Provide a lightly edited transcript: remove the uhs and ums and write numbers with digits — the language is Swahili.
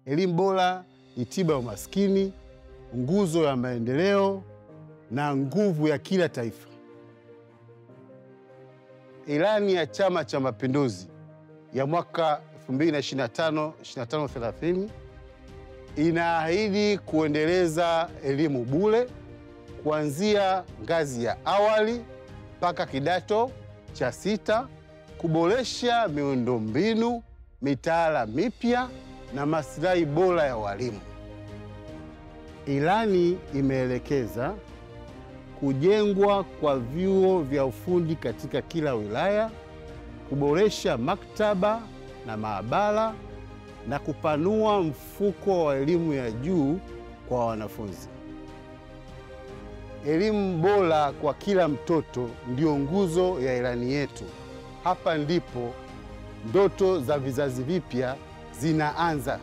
Elimu bora ni tiba ya umaskini, nguzo ya maendeleo na nguvu ya kila taifa. Ilani ya Chama cha Mapinduzi ya mwaka 2025-30 inaahidi kuendeleza elimu bure kuanzia ngazi ya awali mpaka kidato cha 6, kuboresha miundombinu, mitaala mipya na maslahi bora ya walimu. Ilani imeelekeza kujengwa kwa vyuo vya ufundi katika kila wilaya, kuboresha maktaba na maabara na kupanua mfuko wa elimu ya juu kwa wanafunzi. Elimu bora kwa kila mtoto ndio nguzo ya ilani yetu. Hapa ndipo ndoto za vizazi vipya zinaanza.